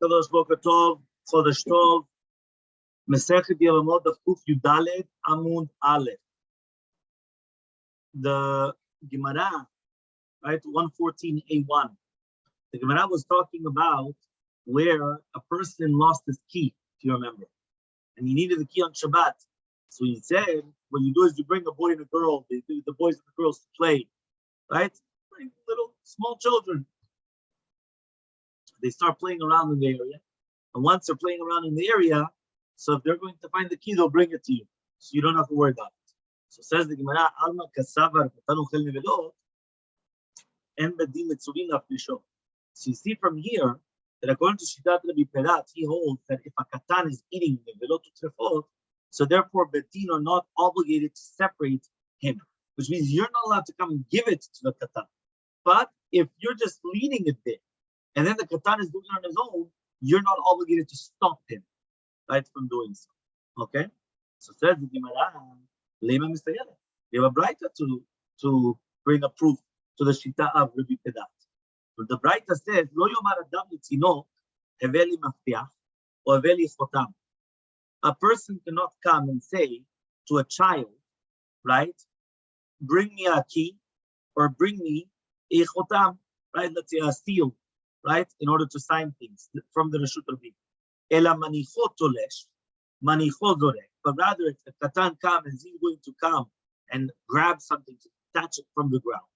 Kadosh Boker Tov, Chodesh Tov, Masechet Yevamot Daf Yudaled Amud Aleph. The Gemara, right, 114a1. The Gemara was talking about where a person lost his key, if you remember, and he needed the key on Shabbat. So he said, what you do is you bring a boy and a girl, the boys and the girls to play, right? Bring little small children. They start playing around in the area, and once they're playing around in the area, so if they're going to find the key, they'll bring it to you, so you don't have to worry about it. So says the Gemara, Alma kasavar katanu chel nevelot, en bedim mitzuvin lafnisho. So you see from here that according to Shitat Rabbi Perat, he holds that if a katan is eating nevelot utrefot, so therefore bedin are not obligated to separate him, which means you're not allowed to come and give it to the katan. But if you're just leading it there, and then the katan is doing it on his own, you're not obligated to stop him, right, from doing so. Okay? So says the Gemara, Lema Mistayele. You have a brighter to bring a proof to the Shita of Rabbi Pedat. But the brighter says, Lo yomar adam litzino, heveli maftiach, or heveli chotam. A person cannot come and say to a child, right, bring me a key, or bring me a chotam, right, let's say a seal, right, in order to sign things from the Reshut Rabbi. Ela manichot tolesh, manichot zorek. But rather, if the katan comes, and he's going to come and grab something to catch it from the ground,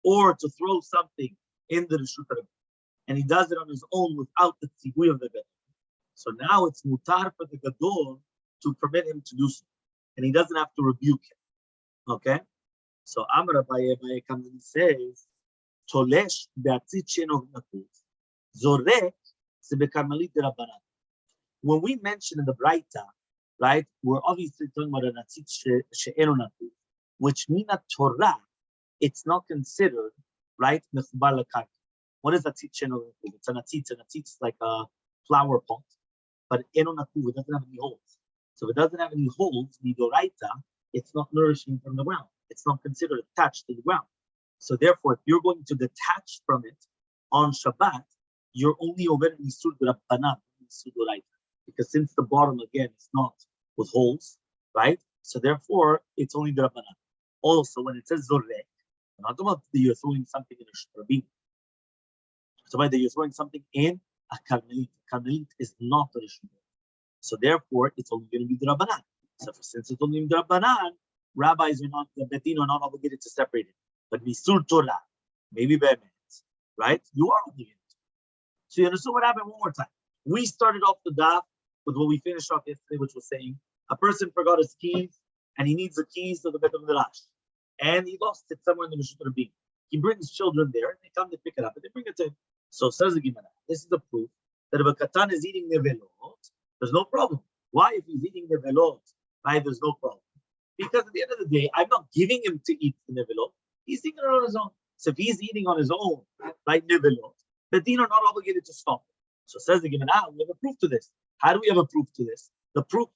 or to throw something in the Reshut Rabbi, and he does it on his own without the tzivui of the gadol. So now it's mutar for the gadol to permit him to do so, and he doesn't have to rebuke him. Okay? So Amar Abaye comes and says, tolesh be'atzit she'eno nakuz. Zorek sebekarmelit derabanan. When we mention in the Braita, right, we're obviously talking about an atzit she'eno nakuz, which means a Torah, it's not considered, right, mechubar l'karka. What is atzit she'eno nakuz? It's an atzit. An atzit is like a flower pot, but eno nakuz, it doesn't have any holes. So if it doesn't have any holes, midoraita, it's not nourishing from the ground. It's not considered attached to the ground. So therefore, if you're going to detach from it on Shabbat, you're only over in Yisur Rabbanan, because since the bottom again is not with holes, right? So therefore, it's only the Rabbanan. Also, when it says Zorek, I'm not talking about that you're throwing something in a Rabbi. It's about that you're throwing something in a Karmelit. Karmelit is not a Rishon. So therefore, it's only going to be the Rabbanan. So since it's only the Rabbanan, rabbis are not, the Betin are not obligated to separate it. But Misur Torah, maybe by minutes, right? You are obligated. So you understand what happened one more time. We started off the daf with what we finished off yesterday, which was saying a person forgot his keys and he needs the keys to the Beit HaMidrash. And he lost it somewhere in the Reshut Rabbi. He brings children there and they come to pick it up and they bring it to him. So says the Gemara, this is the proof that if a katan is eating nevelot, there's no problem. Why, if he's eating nevelot, right, there's no problem? Because at the end of the day, I'm not giving him to eat the nevelot. He's eating it on his own. So if he's eating on his own, like nevelot, the din are not obligated to stop it. So says the Gemara, we have a proof to this. How do we have a proof to this? The proof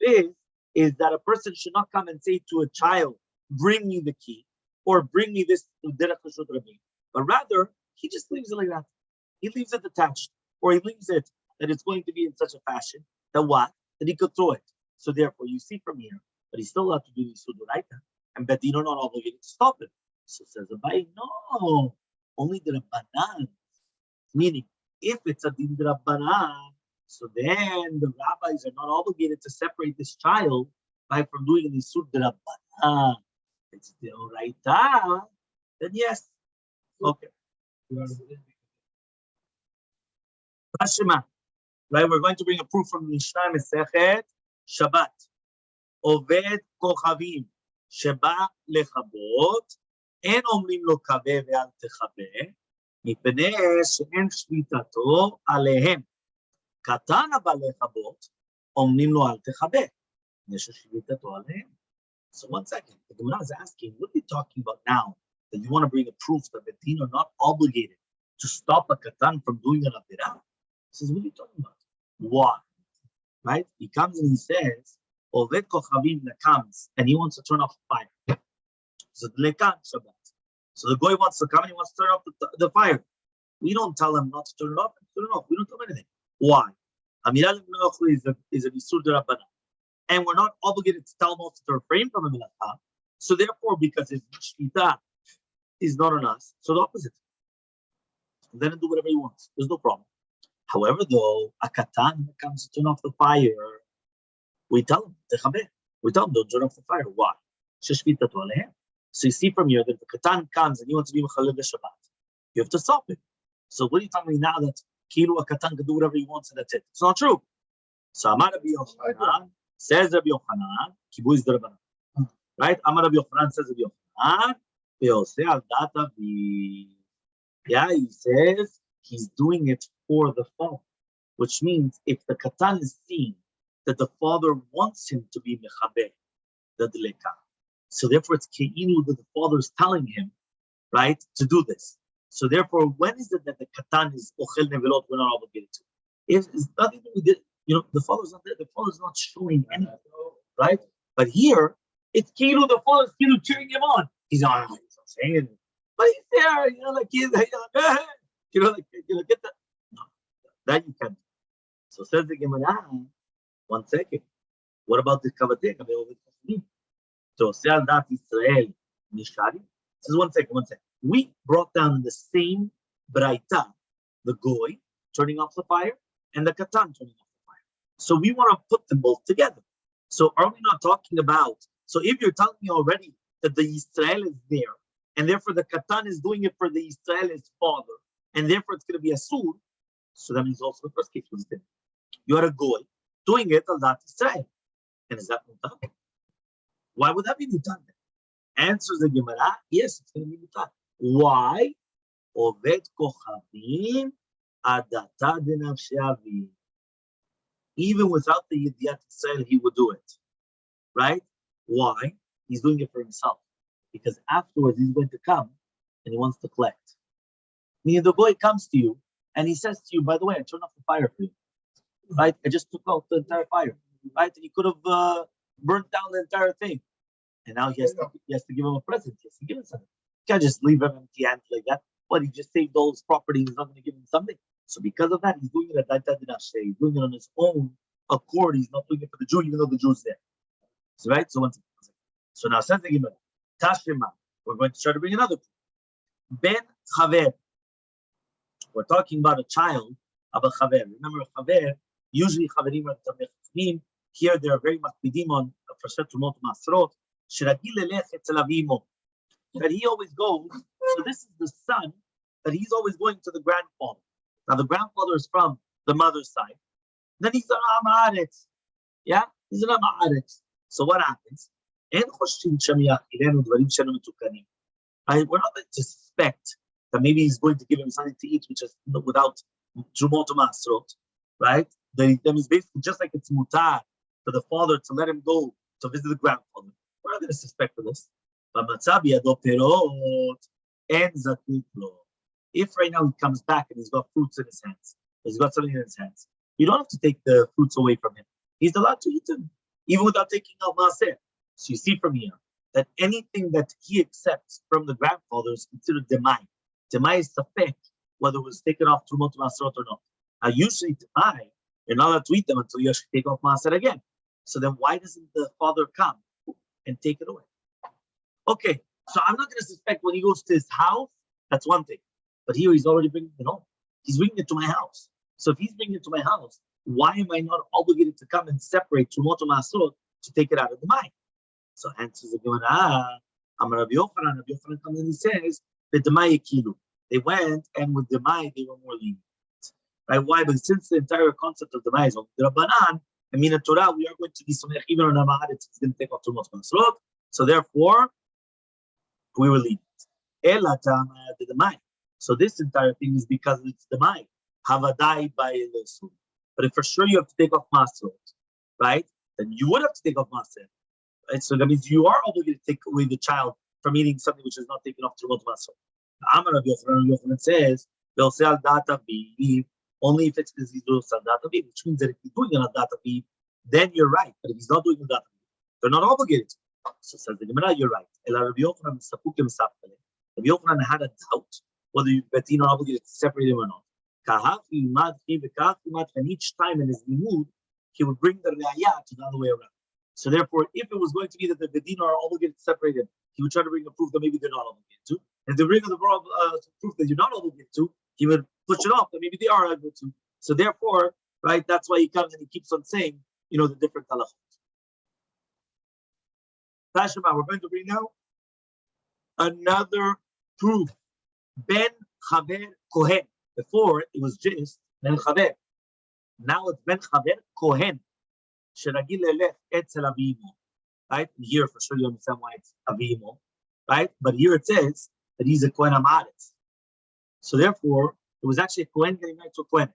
is that a person should not come and say to a child, bring me the key, or bring me this derech Reshut Rabbi. But rather, he just leaves it like that. He leaves it attached, or he leaves it that it's going to be in such a fashion that what? That he could throw it. So therefore, you see from here, but he's still allowed to do this sudoraita, and bedin are not obligated to stop it. So says Rabbi, no, only the Rabbanan. Meaning, if it's a din Rabbanan, so then the rabbis are not obligated to separate this child by from doing the Isur Rabbanan. It's the Oraita, then yes. Okay. Rashima. Right, we're going to bring a proof from Mishnah Masechet Shabbat. Oved Kochavim Sheba Lechabot En Omrim Lo Kaveh Ve'al Techaveh מפני שאין שליטתו עליהם. קטן אבל לכבות, אומרים לו אל תכבה. יש שליטתו עליהם. So 1 second, the Gemara is asking, what are you talking about now? That you want to bring a proof that the deen are not obligated to stop a katan from doing an avirah? He says, what are you talking about? Why? Right? He comes and he says, Oved Kochavim comes and he wants to turn off the fire. So the Lekan Shabbat. So the guy wants to come and he wants to turn off the fire. We don't tell him not to turn it off. Turn it off. We don't tell him anything. Why? Amira is a Isur de Rabbanan. And we're not obligated to tell Moses to refrain from a melacha. So therefore, because his shvita is not on us, so the opposite. Then do whatever he wants. There's no problem. However, though, a katan comes to turn off the fire, we tell him, don't turn off the fire. Why? So you see from here that if the katan comes and he wants to be mechalel Shabbat, you have to stop him. So what are you telling me now that kilu a katan can do whatever he wants and that's it? It's not true. So Amar Rabbi Yochanan says Rabbi Yochanan, kibu is the Rabbanan. Right? Amar Rabbi Yochanan says Rabbi Yochanan, ve'oseh al data bi. Yeah, he says he's doing it for the father, which means if the katan is seeing that the father wants him to be mechaber, the deleka. So therefore it's ke'ilu that the father is telling him, right, to do this. So therefore, when is it that the katan is ochel nevelot, we're not obligated to? If it's nothing that we did, the father's not there, the father's not showing anything, right? But here, it's ke'ilu, the father's ke'ilu cheering him on. He's not saying anything. But he's there, he's like, get that. No, that you can't. So says the Gemara, 1 second. What about the Kavateh? So Oziel dat Israel Nishari. Says 1 second. We brought down the same Braita, the Goy turning off the fire and the Katan turning off the fire. So we want to put them both together. So are we not talking about, so if you're telling me already that the Israel is there, and therefore the katan is doing it for the Israel's father, and therefore it's going to be a sur. So that means also the first case was there. You are a goy doing it al dat Israel, and is that mutar? Why would that be mutar? Answers the Gemara, yes, it's going to be mutar. Why? Oved kochavim adata denafshei avi. Even without the yediat Israel, he would do it, right? Why? He's doing it for himself. Because afterwards he's going to come and he wants to collect. Meaning the boy comes to you and he says to you, by the way, I turned off the fire for you. Right? I just took out the entire fire. Right? And he could have burnt down the entire thing. And now he has to give him a present. He has to give him something. You can't just leave him empty-handed like that. But he just saved all his property. He's not going to give him something. So because of that, he's doing it at Daita Dinashe. He's doing it on his own accord. He's not doing it for the Jew, even though the Jew's there. So, right? So now says the Gemara. Tashema. We're going to try to bring another. Ben Chaver. We're talking about a child of a Chaver. Remember, a Chaver, usually Chaverim are Tamechim. Here they are very makpidim on Frashet Tumot Masrot. Shiragil Elechet Tzlavimo. That he always goes. So this is the son that he's always going to the grandfather. Now the grandfather is from the mother's side. Then he's an Amaretz. Yeah? He's an Amaretz. So what happens? We're not going to suspect that maybe he's going to give him something to eat, which is without Trumot Masrot, right? That is basically just like it's mutar for the father to let him go to visit the grandfather. We're not going to suspect for this. If right now he comes back and he's got fruits in his hands, he's got something in his hands, you don't have to take the fruits away from him. He's allowed to eat them, even without taking out Maseh. So you see from here that anything that he accepts from the grandfather is considered demai. Demai is safek, whether it was taken off Trumot Masrot or not. Now usually demai, you're not allowed to eat them until you actually take off Maser again. So then why doesn't the father come and take it away? Okay, so I'm not going to suspect when he goes to his house, that's one thing. But here he's already bringing it home. He's bringing it to my house. So if he's bringing it to my house, why am I not obligated to come and separate Trumot Masrot to take it out of the mind? So answers the Gemara, Amar Rabbi Yochanan. Rabbi Yochanan comes and he says, the Demai Kilu. They went and with Demai they were more lenient. Right? Why? Because since the entire concept of Demai is on the Rabbanan, I mean, in Torah, we are going to be somech even on Amaharet, it's going to take off Trumot Masrot. So therefore, we were lenient. Ela Tama the Demai. So this entire thing is because it's Demai. Havadai by Lesu. But if for sure you have to take off Masrot, right? Then you would have to take off Masrot. Right? So that means you are obligated to take away the child from eating something which is not taken off Trumot Masrot. Amar Rabbi Yochanan says, they'll say al data be only if it's because he's doing al data be, which means that if he's doing al data be, then you're right. But if he's not doing al data be, they're not obligated to. So says the Gemara, you're right. Rabbi Yochanan had a doubt whether you're obligated to separate him or not. And each time in his limud, he would bring the raya to the other way around. So therefore, if it was going to be that the Bedin are obligated to separate them, he would try to bring a proof that maybe they're not obligated to. And to bring the proof that you're not obligated to, he would push it off that maybe they are able to. So therefore, right, that's why he comes and he keeps on saying, the different halachot. Tashema, we're going to bring now another proof. Ben Chaver Kohen. Before it was just Ben Chaver. Now it's Ben Chaver Kohen. Sheragil lelech etzel avimo. Right? And here for sure you understand why it's avimo. Right? But here it says that he's a Kohen Amaretz. So therefore, it was actually a Kohen getting married to a Kohen.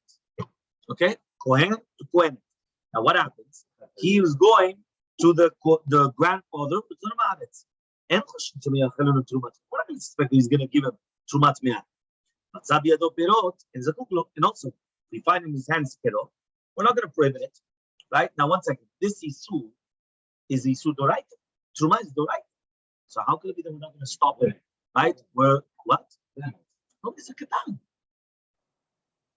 Okay? Kohen to Kohen. Now what happens? He was going to the grandfather, which is an Amaretz. We're not going to expect he's going to give him Trumat Me'at. And also, we find in his hands perot. We're not going to prohibit it. Right? Now, one second. This Isur is Isur Doraita. Truma is Doraita. So how could it be that we're not going to stop it? Right? We're what? No, it's a Katan.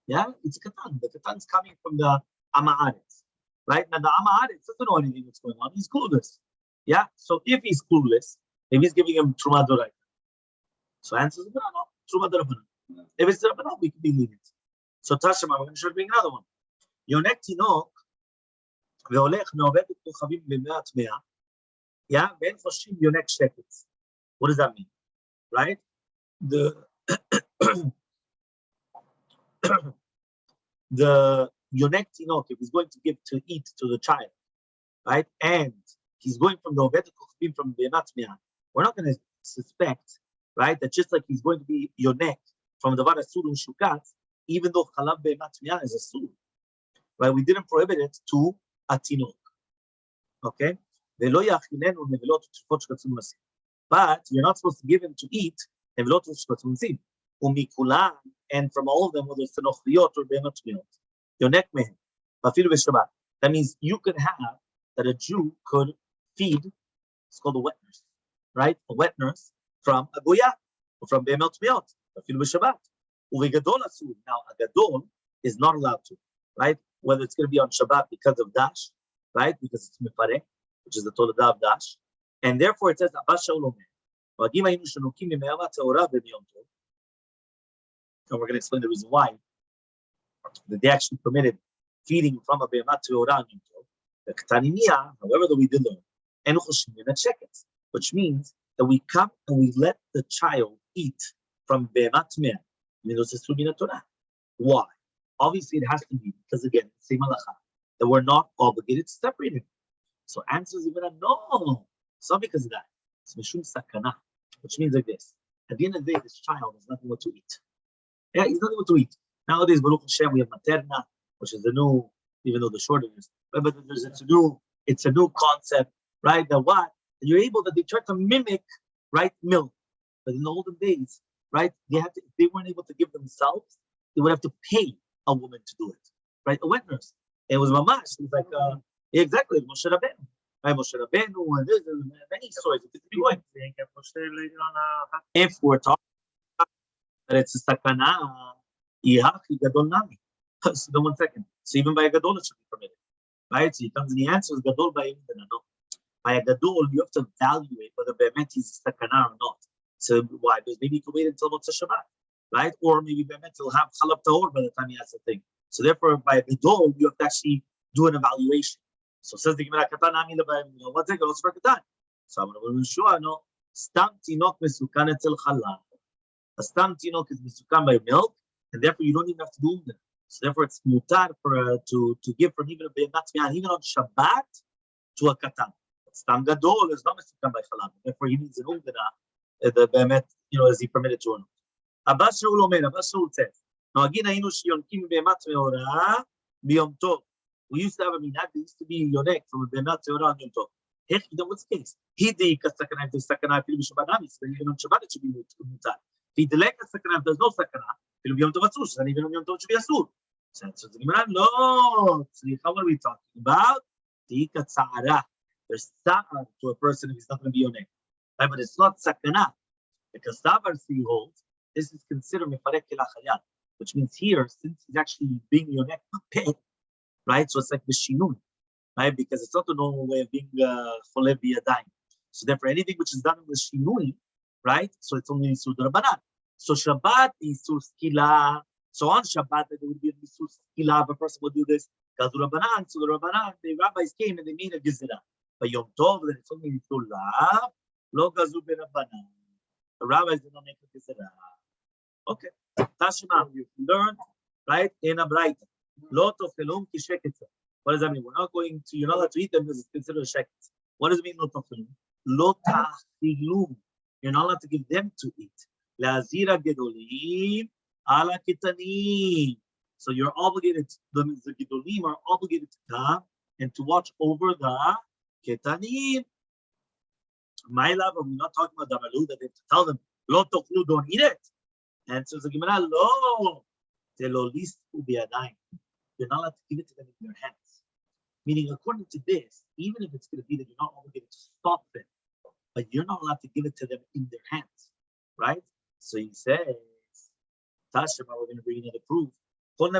Yeah? It's a Katan. The Katan is coming from the Amaretz. Right? Now, the Amaretz doesn't know anything that's going on. He's clueless. Yeah? So if he's clueless, if he's giving him Truma Doraita. So answer is no, Truma Doraita. If it's Doraita, we can be lenient. So Tashema, we're going to bring another one. Yonek Tinok. והולך מעובד את כוכבים במאה טמאה, ואין חושבים יונק שקץ. What does that mean? Right? The yonek tinok, if he's going to give to eat to the child, right? And he's going from the oved et kochavim from be'emat tmea, we're not going to suspect, right, that just like he's going to be yonek from the asur u'shukat, even though chalav be'emat tmea is asur, right? We didn't prohibit it to Atinok. Okay? But you're not supposed to give him to eat and from all of them, whether it's tenochriot or be'ematmiot. Yonek mehem. That means you could have that a Jew could feed, it's called a wet nurse, right? A wet nurse from a goya or from be'ematmiot. Now a gadol is not allowed to, right? Whether it's going to be on Shabbat because of Dash, right? Because it's Mefareh, which is the Toledah of Dash. And therefore it says, and we're going to explain the reason why. That they actually permitted feeding from a Be'emat Teorah on Yom Tov. The K'taniniya, however, that we did learn, which means that we come and we let the child eat from Be'emat Teorah. Why? Obviously, it has to be because again, same halacha that we're not obligated to separate it. So answer is even a no. It's not because of that. It's mishum sakana, which means like this: at the end of the day, this child has nothing what to eat. Yeah, he's nothing what to eat. Nowadays, Baruch Hashem, we have materna, which is the new, even though the shortage is, but it's a new concept, right? That what you're able that they try to mimic, right, milk, but in the olden days, right, if they weren't able to give themselves, they would have to pay a woman to do it, right? A wet nurse. It was mamash. It was like exactly Moshe Rabbeinu, right? Moshe Rabbeinu, and there's many stories. If we're talking that it's a sakana, gadol nami. So then 1 second. So even by a gadol it should be permitted, right? So he comes and he answers gadol by him. No, by a gadol you have to evaluate whether be'emet he's a sakana or not. So why? Because maybe you can wait until Motzei Shabbat. Right? Or maybe be'emet will have chalab tahor by the time he has the thing. So therefore, by the gadol, you have to actually do an evaluation. So says the Gemara, katan ami lebayim. What's it? What's for katan? So I'm going to show you. Stam tinok mesukan etzel chalab. A stam tinok is mesukan by milk, and therefore you don't even have to do umdana. So therefore, it's mutar for to give from even a be'emat even on Shabbat to a katan. Stam gadol is not mesukan by chalab. Therefore, he needs an umdana. The be'emet, is he permitted to or not? Abba Shaul Omer, Abba Shaul says, Noagin hayinu sheyonkim be'emat me'orah b'yom tov. We used to have a minhag, there used to be yonek from a be'emat me'orah on Yom Tov. What's the case? Hidi kasakana, if there's sakana, if it's Shabbat nami, so even on Shabbat it should be mutar. Hidilek kasakana, if there's no sakana, if Yom Tov asur, then even on Yom Tov it should be asur. So the Gemara, no. So what are we talking about? Tika tzara. There's tzara to a person if he's not going to be yonek. Right? But it's not sakana. Because Savar holds, this is considered mefarek el achayal. which means here, since he's actually being yonek pet, right? So it's like the shinun, right? Because it's not the normal way of being cholev biyadayim. So therefore, anything which is done with shinui, right? So it's only Isur Rabbanan. So Shabbat is Isur Skila. So on Shabbat, there would be an Isur Skila if a person would do this. Because the Rabbanan, so the Rabbanan, the rabbis came and they made a Gezerah. But Yom Tov, then it's only Isur Lav, Lo Gazu Ben Rabbanan. The rabbis did not make a Gezerah. Okay. Tashma, you learn, right? In a bright. Lot of Elum ki sheketza. What does that mean? We're not going to, you're not allowed to eat them because it's considered a sheket. What does it mean, lot of Elum? Lo ta'chilum. You're not allowed to give them to eat. La'azira gedolim ala kitanim. So you're obligated, the gedolim are obligated to come and to watch over the kitanim. My love, we're not talking about Damalu, that they have to tell them, lo tochlu, don't eat it. And so the Gemara, lo, telo listu biyadayim. You're not allowed to give it to them in your hands. Meaning, according to this, even if it's going to be that you're not obligated to stop them, but you're not allowed to give it to them in their hands, right? So he says, Tashema, we're going to bring another proof. None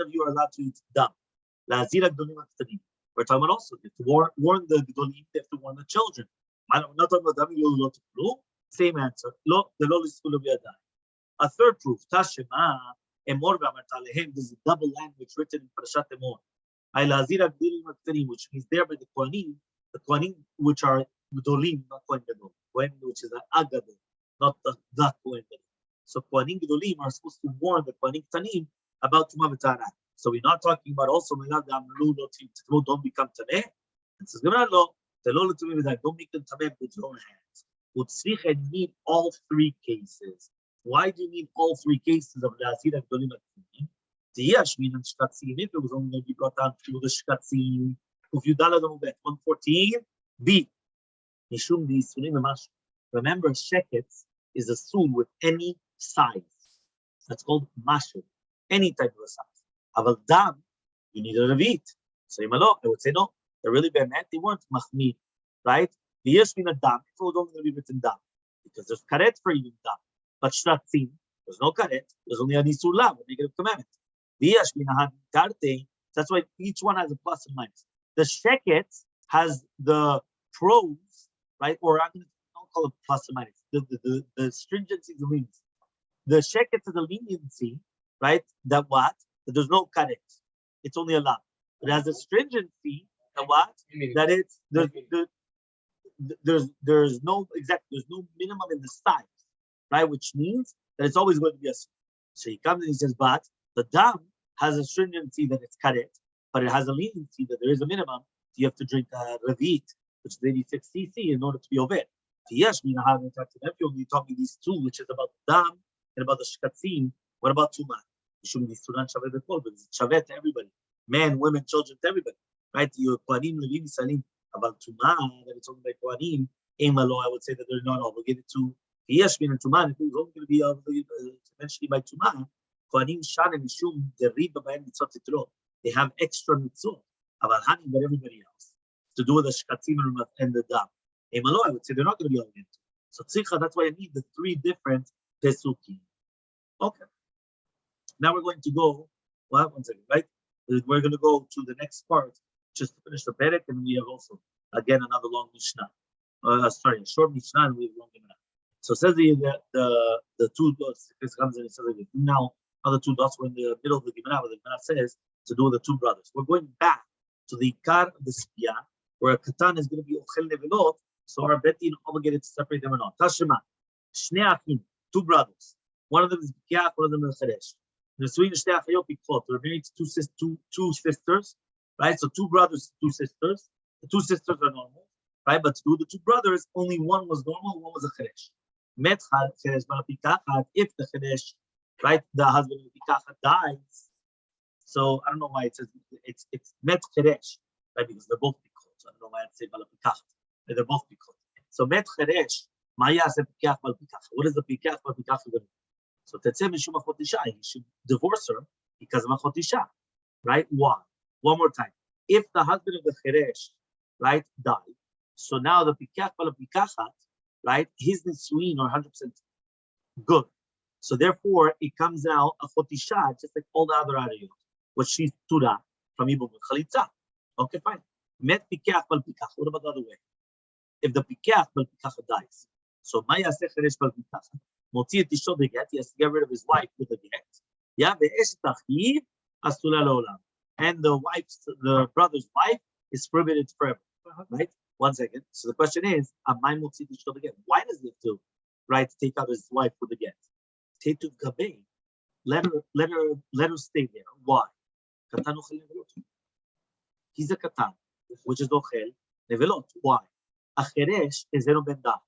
of you are allowed to eat dam. We're talking about also, you have to warn the gedolim, they have to warn the children. I'm not talking about dam, same answer. A third proof, Tashema, this is a double language written in Parashat Emor. Which means there by the Kohanim which are Gedolim, not Kohen Gadol. Kohen, which is an Agadol, not the Kohen Gadol. So Kohanim Gedolim are supposed to warn the Kohanim Tanim about Tumah V'Tara. So we're not talking about also don't become Tameh. It says, don't make them Tameh with your own hands. You need all three cases. Why do you need all three cases of La'azir Gedolim Tanim? If it was only going to be brought down to the Shkatzim, if you dollar 114, B. Remember, shekets is a soul with any size. That's called mashal, any type of a size. Aval dam, you need a revit. So Yevamos, I would say no. They're really bad. They weren't mahmid, right? The yeshmin a dam. It was only going to be written dam because there's karet for even dam. But shkatzim, there's no karet. There's only an isur lav, a negative commandment. That's why each one has a plus and minus. The sheket has the pros, right? Or I'm going to don't call it plus and minus. The stringency, the leniency. The sheket is the leniency, right? That what? That there's no karet. It's only a lot. It has a stringency. That what? That it's there's no minimum in the size, right? Which means that it's always going to be a. So he comes and he says, but the dam has a stringency that it's karet, but it has a leniency that there is a minimum. You have to drink revit, which is 86 cc, in order to be obed. Yes, you taught me these two, which is about dam and about the shkatzim. What about tumah? It's shavet to everybody, men, women, children, to everybody. Right? You kohanim levim salim about tumah that it's only by kohanim. Elmaleh, I would say that they're not obligated to. Yes, and tumah, if it was only going to be obligated eventually by tumah. They have extra mitzvot, but everybody else to do with the shkatzim and the dam. Elmaleh, I would say they're not going to be obligated. So tzikha, that's why I need the three different pesukim. Okay. Now we're going to go. Well, one second, right? We're going to go to the next part just to finish the perek, and we have also again another long mishnah. A short mishnah, and we have long mishnah. So it says the two dots. Comes and it says now. The two dots were in the middle of the Gemara, where the Gemara says to do with the two brothers. We're going back to the Ikar of the Siya, where a Katan is going to be Ochel Nevelot, so our Betin obligated to separate them or not. Tashema, Shnei Achim, two brothers. One of them is B'kiach, one of them is Cheresh. They're married to two sisters, right? So two brothers, two sisters. The two sisters are normal, right? But to do the two brothers, only one was normal, one was a Cheresh. Met Cheresh B'Pikachat, if the Cheresh, right, the husband of Pikachat dies. So I don't know why it says it's Met Cheresh, right? Because they're both Pikot. So I don't know why it says Bala Pikachat. They're both Pikot. So Met Cheresh, Maya said Pikach Bala Pikachat. What is the Pikach Bala Pikachat going to do? So Tetzeh Mishum Achot Isha, he should divorce her because of Achot Isha, right? Why? One more time. If the husband of the Cheresh, right, died, so now the Pikach Bala Pikachat, right, his Nisuin are 100% good. So therefore, it comes out a chotisha, just like all the other arayot, which she's tura from ibum chalitza. Okay, fine. Met pikach bal pikach. What about the other way? If the pikach bal pikach dies, so maya secheresh bal pikach. Motzi et isho beget. He has to get rid of his wife with a get. Yeah, ve'esh tachiv asula leolam. And the brother's wife is prohibited forever. Right? 1 second. So the question is, why does he have to, right, take out his wife with a get? Tetuv gabe. Let her stay there. Why? He's a katan, which is ochel nevelot. Why? Acheresh is eno ben dat,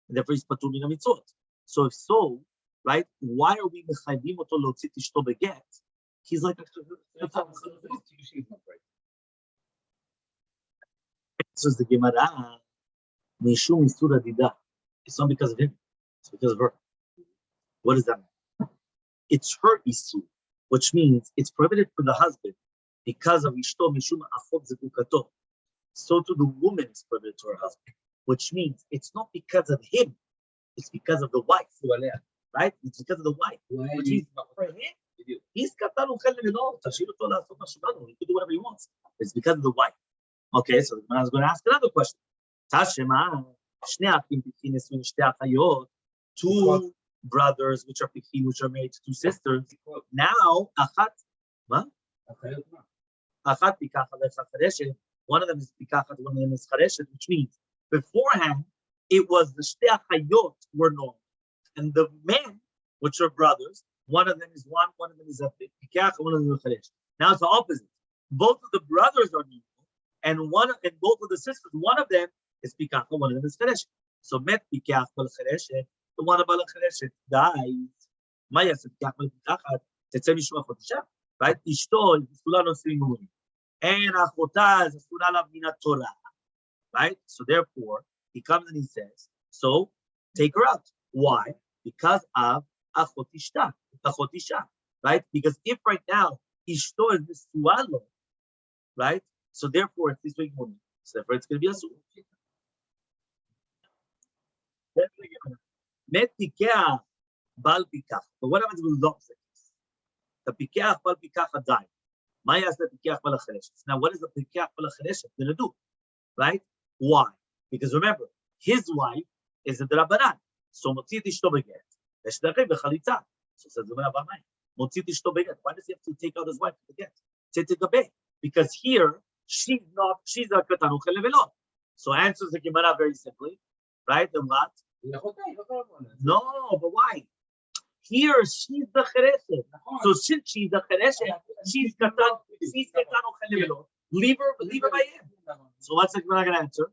and therefore he's patur min mitzvot. So if so, right, why are we mechayvim oto lotzit ishto beget? He's like a katan. Says the Gemara, Mishum Isura Dida. It's not because of him, it's because of her. What does that mean? It's her Isur, which means it's prohibited for the husband because of Ishto Mishum Achot Zekukato. So to the woman is prohibited to her husband, which means it's not because of him, it's because of the wife. Right? It's because of the wife. Which means for him, he's Katan Uchel Levinot, Tashir Tola Sota Shubano, he can do whatever he wants. It's because of the wife. Okay, so I was going to ask another question. Tashema, two brothers which are pikin, which are married to two sisters. Now, one of them is pikachat, one of them is chareshet, which means beforehand it was the shtei achayot were normal, and the men, which are brothers, one of them is one of them is a pikachat, one of them is a chareshet. Now it's the opposite. Both of the brothers are normal. And both of the sisters, one of them is pikach, one of them is chereshet. So met pikach bal chereshet, the one bal chereshet dies. Maya said pikach bal pikachat, tetzeh mishum achotisha, right? Ishto is asura nosrim umuri, and achotah is asura lav min Torah, right? So therefore, he comes and he says, so take her out. Why? Because of achotisha, right? Because if right now ishto is misualo, right? So therefore, it's this week morning. So therefore, it's going to be a suit. Metikah bal pikach. But what happens with the opposite case? The pikach bal pikach died. Maya is the pikach bal chereshet. Now, what is the pikach bal chereshet going to do? Right? Why? Because remember, his wife is a drabanan. So motzi tishto beget. Eshtachei bechalitza. So says the Rabbi. Motzi tishto beget. Why does he have to take out his wife to get? Tetikabeh. Because here, she's a katan uchel levelot. So answers the Gemara very simply, right? And what? No, but why? Here she's the chereshet. So since she's the chereshet, she's katan uchel levelot. Leave her by him. So what's the Gemara gonna answer?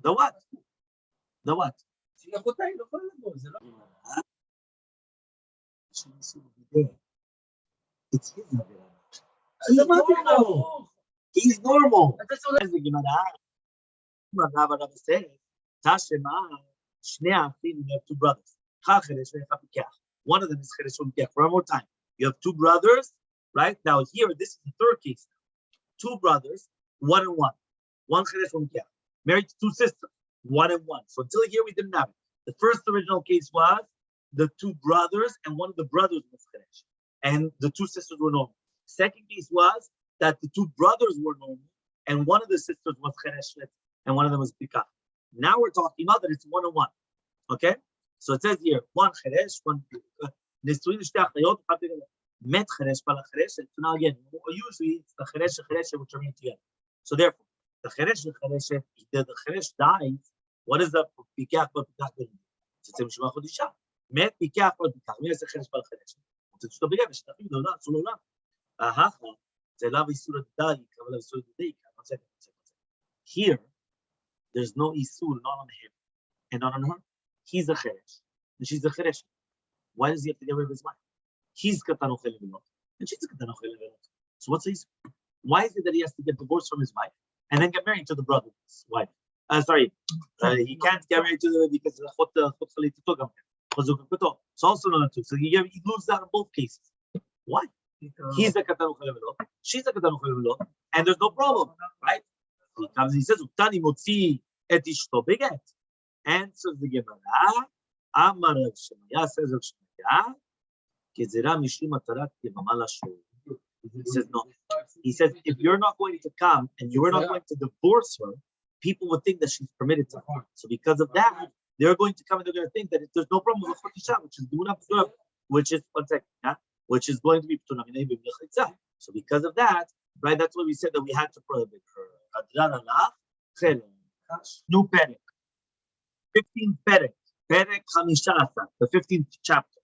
The what? The what? It's his normal. He's normal. That's what the Gemara says. Tashema, shnei achim, you have two brothers. One of them is cheresh umkech. One more time. You have two brothers, right? Now here, this is the third case. Two brothers, 1 and 1. One cheresh umkech. Married to two sisters, 1 and 1. So until here, we didn't have it. The first original case was the two brothers, and one of the brothers was cheresh, and the two sisters were normal. Second case was that the two brothers were normal, and one of the sisters was chereshet, and one of them was pikach. Now we're talking about that it's 1 and 1. Okay? So it says here, one cheresh, one nesuin shtei achayot, met cheresh bal chereshet. So now again, usually it's the cheresh which are made together. So therefore, the cheresh, the cheresh dies. What is the pikach bal pikach doing? It's a mishma chodisha. Met pikach bal pikach. Me the cheresh bal chereshet. It's to be given. Shtafim dola, sulola. Aha. Here, there's no isur, not on him and not on her. He's a cheresh, and she's a cheresh. Why does he have to get rid of his wife? He's katan uchel levelot, and she's a katan uchel levelot. So what's the isur? Why is it that he has to get divorced from his wife and then get married to the brother's wife? He can't get married to the because it's also not true. So he loses out in both cases. Why? He's a katan uchel levelot, she's a katan uchel levelot, and there's no problem, right? He comes and he says, "Utani motzi et ishto beget." Answers the Gemara. Amar Rav Shemaya says Rav Shemaya. Yeah? He says, no. He says, if you're not going to come and you are not going to divorce her, people would think that she's permitted to. So because of that, they're going to come and they're going to think that there's no problem with Chokisha, which is one second, yeah? Which is going to be so because of that, right? That's why we said that we had to prohibit her. New Perek. 15th Perek. Perek 15, the 15th chapter.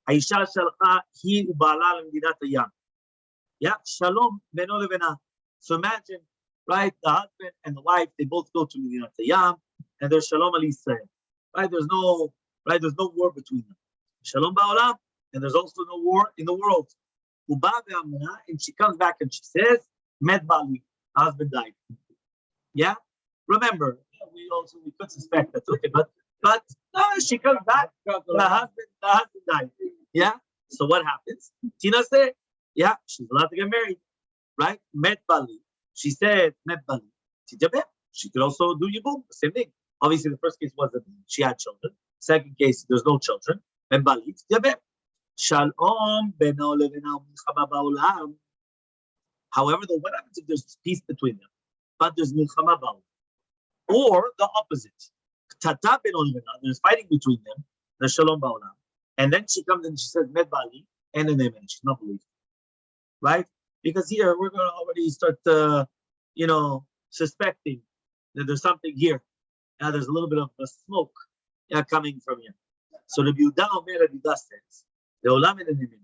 האישה שלחה היא ובעלה למדינת הים. Yeah, Shalom beno levena. So imagine, right, the husband and the wife, they both go to Medinat Hayam, and there's Shalom al Israel. Right, there's no war between them. Shalom ba'olam, and there's also no war in the world. Uba ve'amna, and she comes back and she says, Met bali, husband died. Yeah, remember, we could suspect that, okay, but no, she comes back, the husband died. Yeah, so what happens? Tina said, yeah, she's allowed to get married, right? Met bali. She said, Met bali. She could also do yibum, the same thing. Obviously, the first case was that she had children. Second case, there's no children. Met bali. Shalom beno levena milchama ba'olam. However, though, what happens if there's peace between them, but there's milchama ba'olam? Or the opposite. Tata beno levena, there's fighting between them, there's shalom ba'olam. And then she comes and she says, Met bali, and then she's not believed. Right? Because here we're going to already start, suspecting that there's something here. Now there's a little bit of a smoke coming from here. So the Yehuda Omer Yehuda says, the Olam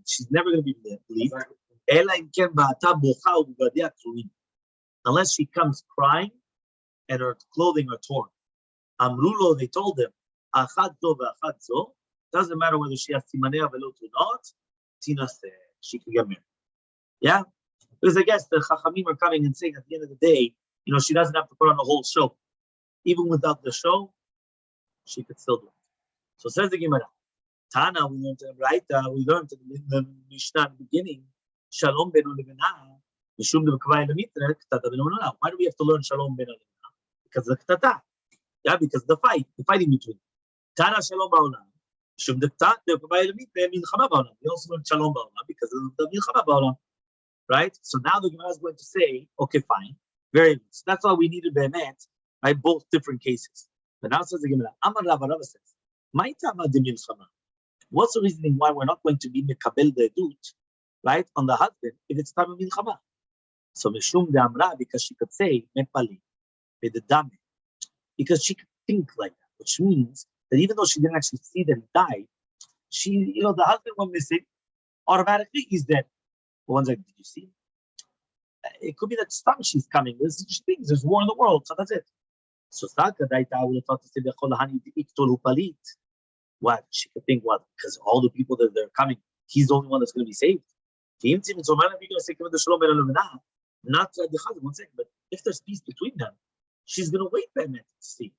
she's never going to be believed. Unless she comes crying and her clothing are torn. Amrulo, they told them, doesn't matter whether she has simanei avelot or not, Tina said she can get married. Yeah? Because I guess the Chachamim are coming and saying at the end of the day, she doesn't have to put on a whole show. Even without the show, she could still do it. So says the Gemara, Tana, we learned in the Mishnah at the beginning, Shalom beno levena, mishum devkavai lemitre, ktata beno levena. Why do we have to learn Shalom beno levena? Because of the ktata. Yeah, because the fighting between. Tana Shalom ba'olam. Mishum devkavai lemitre, milchama ba'olam. We also learn Shalom ba'olam because of the milchama ba'olam. Right? So now the Gemara is going to say, okay, fine. Very good. So that's why we needed Be'emet, right? Both different cases. But now says the Gemara, Amar Rava says, what's the reasoning why we're not going to be Mekabel the Edut, right, on the husband if it's time of Milchama? So Mishum de Amra, because she could say, Mepali, Bedadame, because she could think like that, which means that even though she didn't actually see that he died, the husband went missing, automatically he's dead. One's like, did you see? It could be that some she's coming. There's things. There's war in the world, so that's it. So Saka Daita would have thought to say what? She could think what? Because all the people that they're coming, he's the only one that's going to be saved. So man, if you're going to say the Shalom not the husband, one second, but if there's peace between them, she's going to wait by a minute to see.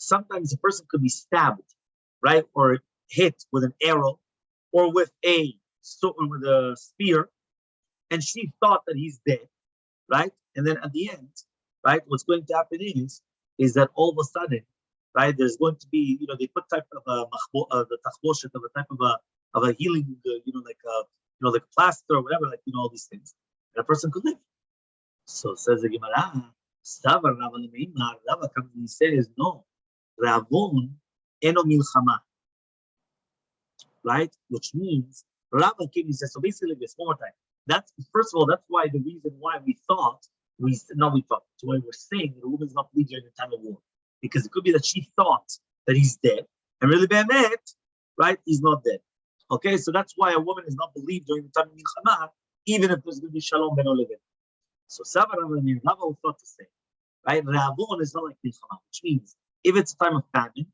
Sometimes a person could be stabbed, right, or hit with an arrow, or with a spear, and she thought that he's dead, right? And then at the end, right, what's going to happen is that all of a sudden, right, there's going to be, they put type of the tachboshet of a type of a healing, like plaster or whatever, all these things, and a person could live. So says the Gemara, Rava comes and he says, no. Ravon eno milchama, right? Which means Rava came and says, so basically this one more time. That's first of all, that's why the reason why we thought so why we're saying that a woman's not bleeding during the time of war. Because it could be that she thought that he's dead, and really be'emet, right? He's not dead. Okay, so that's why a woman is not believed during the time of milchama, even if there's going to be shalom beno levena. So Sava Rava thought to say, right? Ravon is not like milchama, which means if it's a time of famine,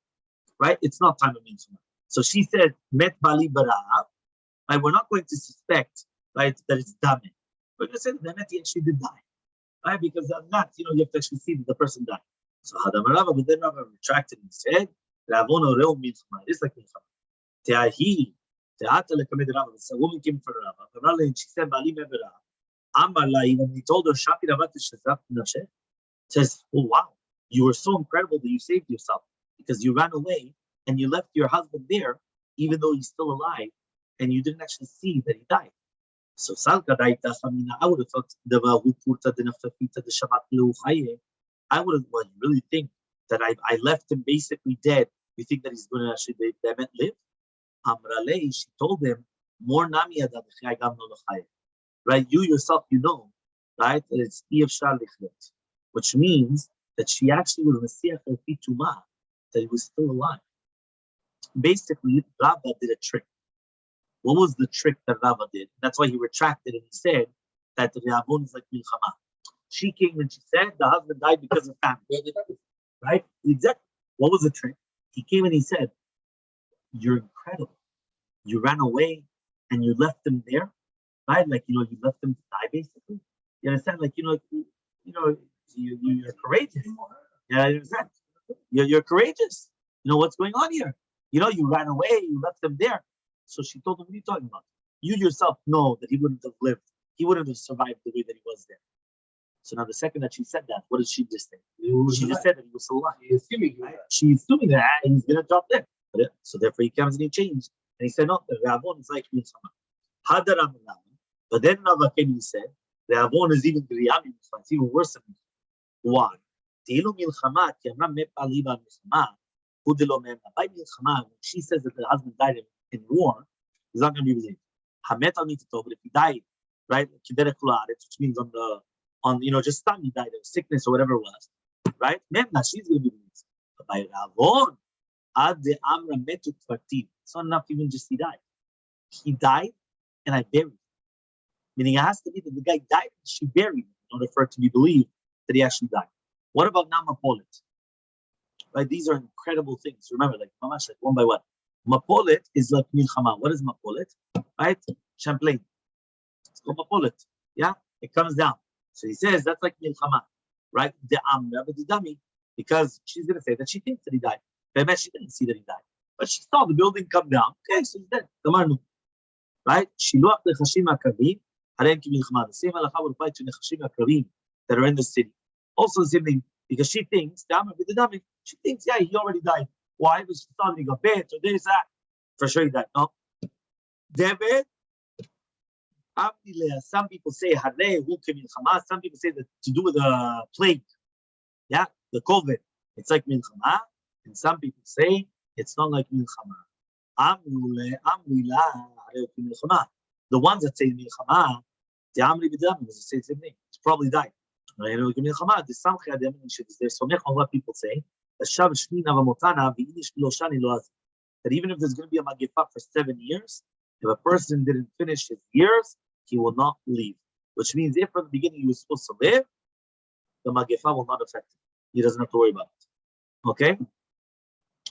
right, it's not time of milchama. So she said, Met bali barav, right? We're not going to suspect, right, that it's dame. We're going to say that he actually did die, right? Because not, you have to actually see that the person died. So Hadam Rava, but then Rava retracted and said, Ravon oreo milchama. It's like milchama. Te'ata lekamed Rava. A woman came for Rava. And she said, Bali mebera. Amar la, when he told her, Shapi Rava teshazaf nafsheh, says, oh wow. You were so incredible that you saved yourself because you ran away and you left your husband there, even though he's still alive, and you didn't actually see that he died. So Salka Daita Famina, I would have thought the Hupurta de Nafafita de Shabbat Leuchaye. I would have, well, you really think that I left him basically dead. You think that he's going to actually live? Amrale, she told him, more Namia than right? You yourself, you know, right? That it's Iyavshar Lichlet, which means that she actually was Messiah Tuma, that he was still alive. Basically, Rabbi did a trick. What was the trick that Rabbi did? That's why he retracted and he said that the Re'avon is like Milchama. She came and she said the husband died because of famine. Right? Exactly. What was the trick? He came and he said, you're incredible. You ran away and you left them there, right? Like, you left them to die, basically. You understand? Like, you're courageous. Yeah, you understand? You're courageous. You know what's going on here? You ran away, you left them there. So she told him, what are you talking about? You yourself know that he wouldn't have lived. He wouldn't have survived the way that he was there. So now the second that she said that, what did she just say? She just said that he was still alive. She's assuming that he's going to drop dead. So therefore he comes and he changed. And he said, no, the Re'avon is like Milchama. But then Rabbi came and said, Re'avon is even Griyam, it's even worse than Milchama. Why? By Milchama, when she says that the husband died in war, he's not going to be believed. But if he died, right, which means just time he died of sickness or whatever it was, right? She's going to be believed. But by Re'avon, it's not enough even just he died. He died and I buried him. Meaning it has to be that the guy died and she buried him in order for it to be believed that he actually died. What about Mapolet? Right? These are incredible things. Remember, like one by one. Mapolet is like Milchama. What is Mapolet? Right? Champlain. It's called Mapolet. Yeah? It comes down. So he says that's like Milchama. Right? The Amra, but the dummy. Because she's going to say that she thinks that he died. But she didn't see that he died. But she saw the building come down. Okay, so he's dead. Right? Shiluach lechashim akravim. The same halacha would apply to nechashim akravim that are in the city. Also the same thing, because she thinks, she thinks, yeah, he already died. Why? Because she thought he got bit or this, that. For sure he died. No. David, some people say, some people say that to do with the plague. Yeah, the COVID. It's like milchama. And some people say it's not like milchama. The ones that say milchama, the amri b'dam is the same thing. It's probably died. There's so many what people say that even if there's going to be a magifah for 7 years, if a person didn't finish his years, he will not leave. Which means if from the beginning he was supposed to live, the magifah will not affect him. He doesn't have to worry about it. Okay?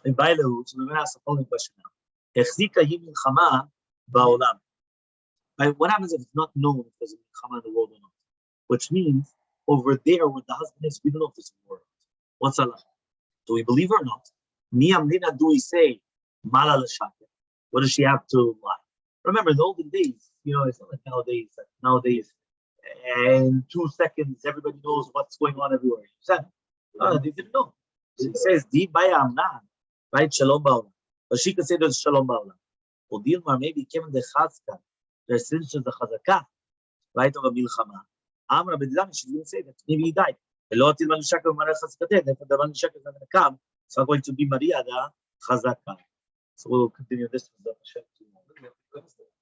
And by the way, so we're going to ask the following question now. What happens if it's not known if there's a milchama in the world or not? Which means over there where the husband is, we don't know if there's a war. What's Allah? Do we believe her or not? Do we say mala l'shaket? What does she have to lie? Remember, in the olden days, it's not like nowadays. Nowadays, in 2 seconds, everybody knows what's going on everywhere. They didn't know. It says, Di baya amna, right? Shalom ba'olam. But she could say there's shalom ba'olam. Or Dilma, maybe came in the chazka. There's since the chazakah, right, of a milchama. Amra b'didam, she's going to say that maybe he died. Therefore, the man is going to come. It's not going to be Maria the chazakah. So we'll continue this with the